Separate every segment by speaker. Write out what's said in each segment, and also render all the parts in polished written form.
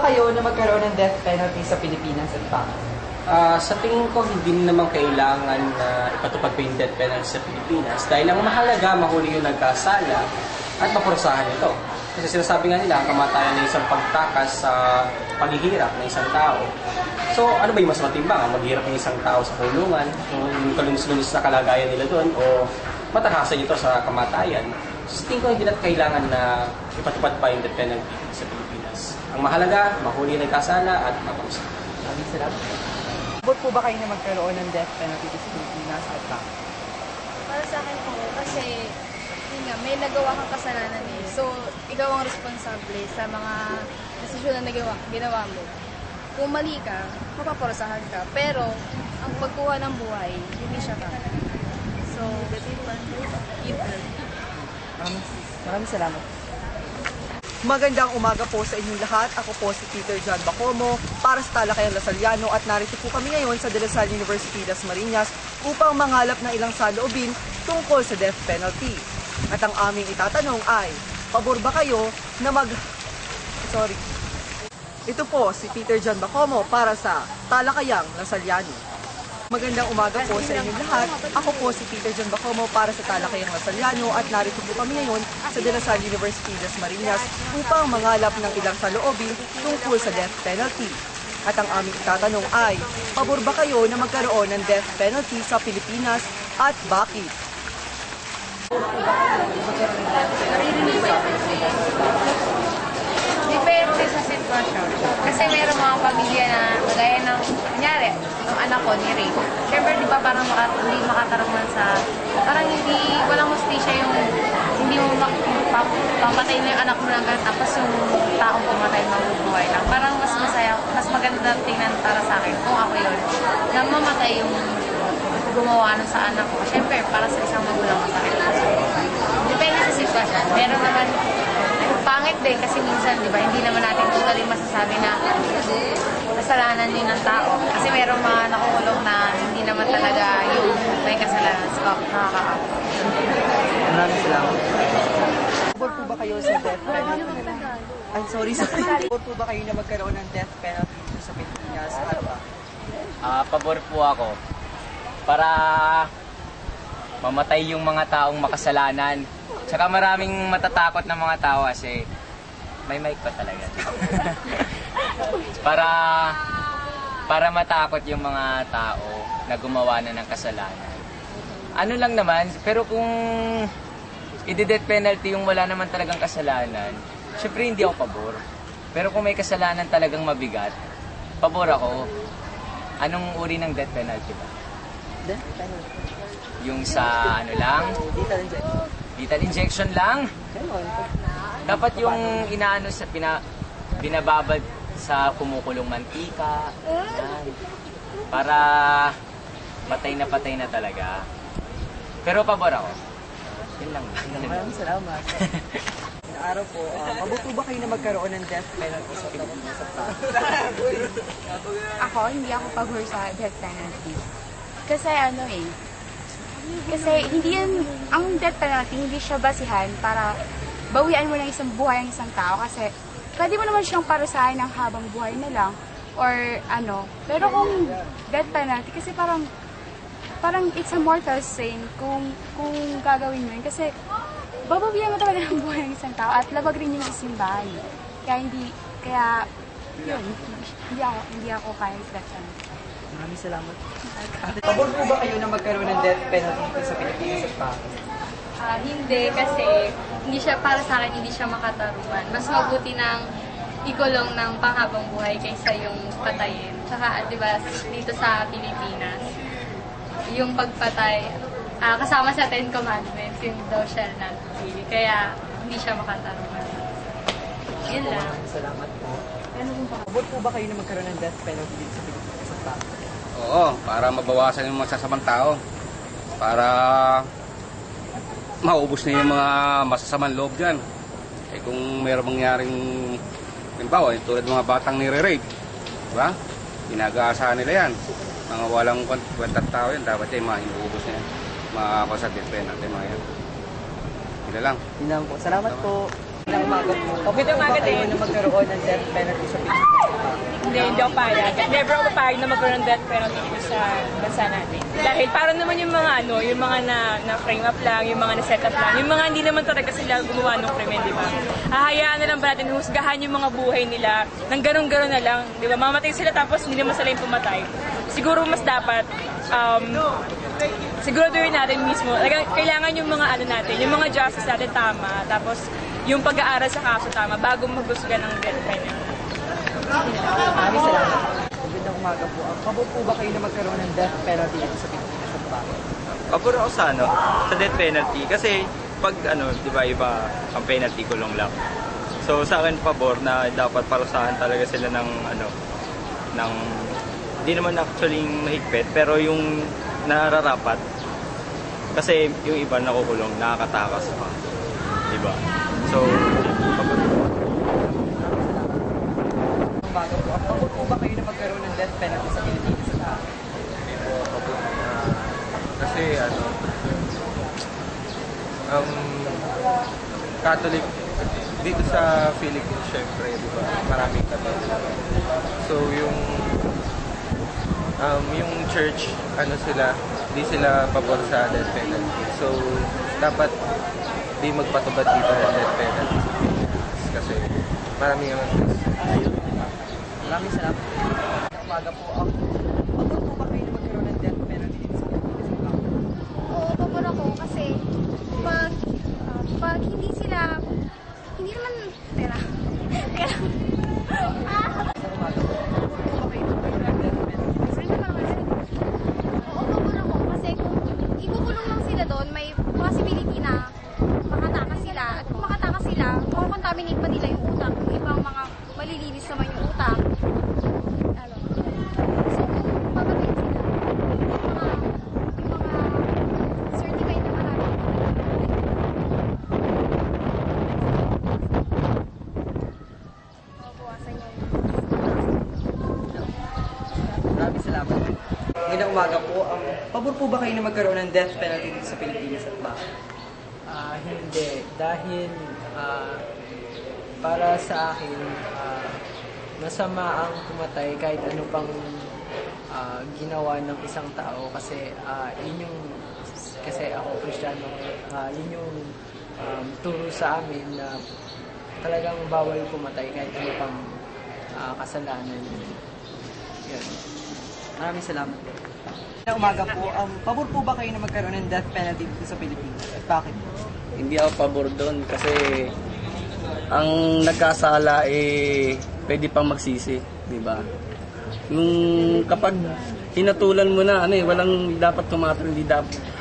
Speaker 1: kayo na magkaroon ng death penalty sa Pilipinas at bakit?
Speaker 2: Sa tingin ko, hindi naman kailangan na ipatupad pa yung death penalty sa Pilipinas dahil ang mahalaga, mahuli yung nagkasala at mapurusahan ito. Kasi sinasabi nga nila, ang kamatayan ng isang pagtakas sa paghihirap ng isang tao. So, ano ba yung mas matimbang? Ang maghirap ng isang tao sa kulungan, yung kalunis-lunis na kalagayan nila doon, o matakasan ito sa kamatayan? So, sa tingin ko, hindi natin kailangan na ipatupad pa yung death penalty sa Pilipinas. Ang mahalaga, mahuli yung nagkasala at mapurusahan.
Speaker 1: Maraming salamat. Abot po ba kayo na magkaroon ng death penalty sa Pilipinas at bakit?
Speaker 3: Para sa akin po, kasi yun nga, may nagawa kang kasalanan eh. So, ikaw ang responsable sa mga desisyon na ginawa mo. Kung mali ka, mapaparusahan ka. Pero, ang pagkuha ng buhay, hindi siya ka. So, yun.
Speaker 1: Maraming salamat. Magandang umaga po sa inyong lahat. Ako po si Peter John Bacomo para sa Talakayan Lasaliano at narito po kami ngayon sa De La Salle University Las Marinas upang mangalap ng ilang saloobin tungkol sa death penalty. At ang aming itatanong ay, pabor ba kayo na Ito po si Peter John Bacomo para sa Talakayang Lasaliano. Magandang umaga po sa inyong lahat. Ako po si Peter John Bacomo para sa Talakayang Lasaliano at narito po kami ngayon sa De La Salle University Las Marinas upang mangalap ng ilang saloobin tungkol sa death penalty. At ang aming itatanong ay, pabor ba kayo na magkaroon ng death penalty sa Pilipinas at bakit?
Speaker 4: Depende sa sitwasyon. Kasi mayroong mga pamilya na gaya ng, kunyari, yung anak ko ni Ray. Siyempre, di ba parang hindi makatarungan sa, parang hindi, walang hustisya yung, hindi mo papatay na yung anak mo lang tapos yung taong pumatay mabubuhay lang. Parang mas masaya, mas maganda tingnan para sa akin kung ako yun. Na mamatay yung gumawa nun sa anak ko. Siyempre, para sa isang magulang masakit. Depende sa sitwasyon. Meron naman, pangit din kasi minsan, di ba, hindi naman natin totally masasabi na kasalanan din ng tao. Kasi merong mga nakukulong na hindi naman talaga yung may kasalanan. So, nakakaawa.
Speaker 1: Maraming salamat. Pabor po ba kayo sa death penalty? Ay, sorry. Pabor po ba kayo na magkaroon ng death penalty sa Pilipinas at bakit?
Speaker 5: Pabor po ako para mamatay yung mga taong makasalanan. Tsaka maraming matatakot na mga tao kasi may mic pa talaga. para matakot yung mga tao na gumawa na ng kasalanan. Ano lang naman, pero kung i-death penalty yung wala naman talagang kasalanan, syempre hindi ako pabor. Pero kung may kasalanan talagang mabigat, pabor ako. Anong uri ng death penalty ba?
Speaker 1: Death penalty?
Speaker 5: Yung sa ano lang?
Speaker 1: Lethal injection.
Speaker 5: Lethal injection lang? Dapat yung inaano sa binababad sa kumukulong mantika. Yan. Para patay na talaga. Pero pabor ako. Yun lang.
Speaker 1: Maraming salamat. Araw po, mabuti ba kayo na magkaroon ng death penalty sa Pilipinas at bakit?
Speaker 6: Ako, hindi ako pabor sa death penalty. Kasi kasi hindi yan, ang death penalty, hindi siya basihan para bawian mo ng isang buhay ang isang tao. Kasi pwede mo naman siyang parusahan ng habang buhay na lang or ano. Pero kung death penalty, kasi parang it's a mortal sin kung gagawin mo yun. Kasi babawian mo talaga ng buhay ng isang tao at labag rin yung simbahan. Kaya yun, hindi ako kaya sa death penalty.
Speaker 1: Maraming salamat. Pabor po ba kayo na magkaroon ng death penalty sa Pilipinas at bakit?
Speaker 3: Hindi, kasi hindi siya, para sa akin, hindi siya makatarungan. Mas mabuti ng ikulong ng panghabang buhay kaysa yung patayin. Tsaka, di ba, dito sa Pilipinas, yung pagpatay, kasama sa Ten Commandments, yung thou shalt not kill. Kaya, hindi siya makatarungan. Yun lang.
Speaker 1: Salamat po. Pabor po ba kayo na magkaroon ng death penalty dito sa Pilipinas at bakit?
Speaker 7: Oo, para mabawasan yung masasamang tao. Para maubos na yung mga masasamang loob dyan. Eh kung mayroong mangyaring, halimbawa, tulad mga batang nire-rape, diba? Pinag-aasahan nila yan. Mga walang kwentang tao yan, dapat yan, mahinuubos na yan. Makakasal death penalty, mga yan. Hindi lang.
Speaker 1: Yun lang po. Salamat po. Magandang umaga po. Magandang umaga din. Na magkaroon ng death penalty sa Pilipinas.
Speaker 8: Hindi ako payag. Never ako papayag na magkaroon ng death penalty dito sa bansa natin. Dahil parang naman yung mga yung mga na-frame up lang, yung mga na-set up lang, yung mga hindi naman talaga sila gumawa ng krimen, di ba? Hahayaan na lang ba natin husgahan yung mga buhay nila nang ganun-ganun na lang, di ba? Mamatay sila tapos hindi naman sila yung pumatay. Siguro mas dapat, siguraduhin natin mismo, kailangan yung mga natin, yung mga justice natin tama, tapos yung pag-aaral sa kaso tama bago maghusga ng death penalty.
Speaker 1: Maraming salamat. Magandang umaga po. Pabor po ba kayo na magkaroon ng death penalty dito sa Pilipinas at bakit?
Speaker 9: Pabor ako sa sa death penalty kasi pag di ba iba ang penalty kulong lang. So sa akin pabor na dapat parusahan talaga sila ng ng hindi naman actually mahigpit pero yung nararapat kasi yung iba nakukulong nakakatakas pa. Di ba? So pabor.
Speaker 1: Umaga po. Pabor po ba kayo na magkaroon ng death penalty sa Pilipinas at bakit?
Speaker 10: Kasi Catholic dito sa Philippines syempre, di ba? Maraming Catholic. So yung church di sila pabor sa death penalty. So dapat di magpatubad dito ng death penalty sa Pilipinas kasi maraming
Speaker 1: Maraming salamat. Umaga po. Pabor po ba kayo na magkaroon ng death penalty dito sa Pilipinas at bakit?
Speaker 6: Oo, pabor ako kasi pag hindi naman, tera. Oo, pabor ako kasi kung ikukulong lang sila doon, may possibility na makatakas sila. At kung makatakas sila, makakontaminate pa nila yung utak. Yung ibang mga malilinis naman yung utak. So, kung papatayin sila, yung mga certified na marami. Mabawasan yung
Speaker 1: Maraming salamat. Magandang umaga po. Pabor po ba kayo na magkaroon ng death penalty dito sa Pilipinas at bakit?
Speaker 2: Hindi. Dahil para sa akin, masama ang pumatay kahit ano pang ginawa ng isang tao kasi kasi ako Kristiyano, yun yung turo sa amin na talagang bawal pumatay kahit ano pang kasalanan. Yun.
Speaker 1: Maraming salamat. Magandang umaga po. Pabor po ba kayo na magkaroon ng death penalty dito sa Pilipinas at bakit?
Speaker 2: Hindi ako pabor doon kasi ang nagkasala pwede pang magsisi, di ba? Yung kapag hinatulan mo na walang dapat tumatol,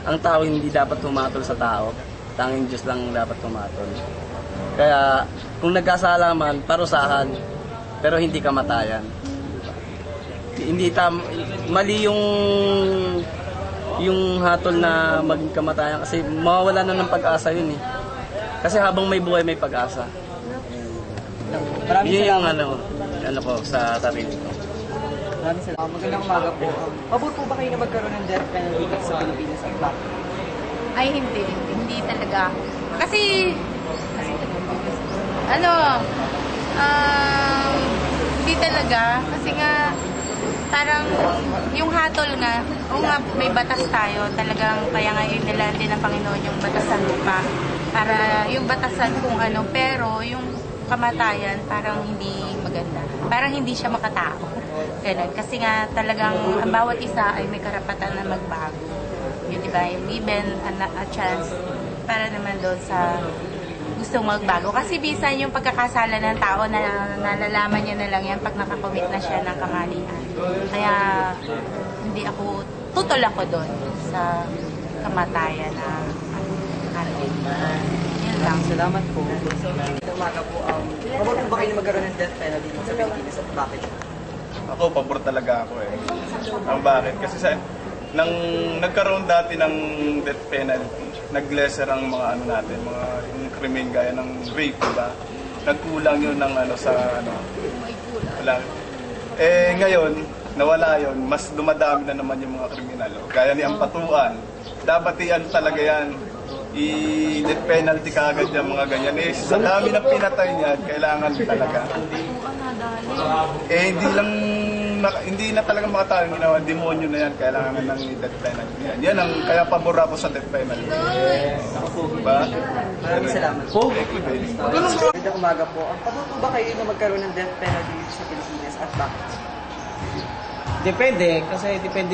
Speaker 2: ang tao hindi dapat tumatol sa tao. Tanging Diyos lang dapat tumatol. Kaya kung nagkasala man, parusahan pero hindi kamatayan. Hindi mali yung hatol na maging kamatayan kasi mawawala na ng pag-asa yun eh. Kasi habang may buhay may pag-asa.
Speaker 1: Maraming
Speaker 2: Yun
Speaker 1: salamat.
Speaker 2: yung ko sa sarili ko.
Speaker 1: Maraming salamat. Magandang umaga po. Pabor po ba kayo na magkaroon ng death penalty dito sa Pilipinas at bakit?
Speaker 4: Ay, hindi talaga. Kasi hindi talaga. Kasi nga, parang yung hatol nga, may batas tayo, talagang kaya nga yun nila din ng Panginoon yung batasan lupa. Para yung batasan kung pero yung kamatayan parang hindi maganda. Parang hindi siya makatao. Ganun. Kasi nga talagang ang bawat isa ay may karapatan na magbago. Yun, diba? Yung given a chance para naman doon sa gustong magbago. Kasi bisan yung pagkakasala ng tao na nalalaman niya na lang yan pag nakakomit na siya ng kamalian. Kaya hindi ako, tutol ako doon sa kamatayan na yun lang.
Speaker 1: Salamat po. Magandang umaga po. Pabor po ba kayo na magkaroon ng death penalty dito sa Pilipinas at bakit?
Speaker 11: Ako, pabor talaga ako Ang bakit? Kasi nang nagkaroon dati ng death penalty, nag-lesser ang mga natin, mga yung krimen gaya ng rape, diba? Nagkulang yun ng wala. Ngayon, nawala yun, mas dumadami na naman yung mga kriminal. Gaya ni Ampatuan, dapat talaga yan, i-death penalty kaagad yung mga ganyan. Eh, sa dami ng pinatay niya, kailangan talaga. Eh, hindi na talaga makatalo yung ginawa. Demonyo na yan, kailangan ng death penalty yan. Yan ang kaya pabor ako sa death penalty. Diba?
Speaker 1: Maraming salamat po.
Speaker 11: Thank you.
Speaker 1: Magandang umaga po. Ang patuto ba kayo na magkaroon ng death penalty sa Pilipinas at bakit?
Speaker 2: Depende, kasi depende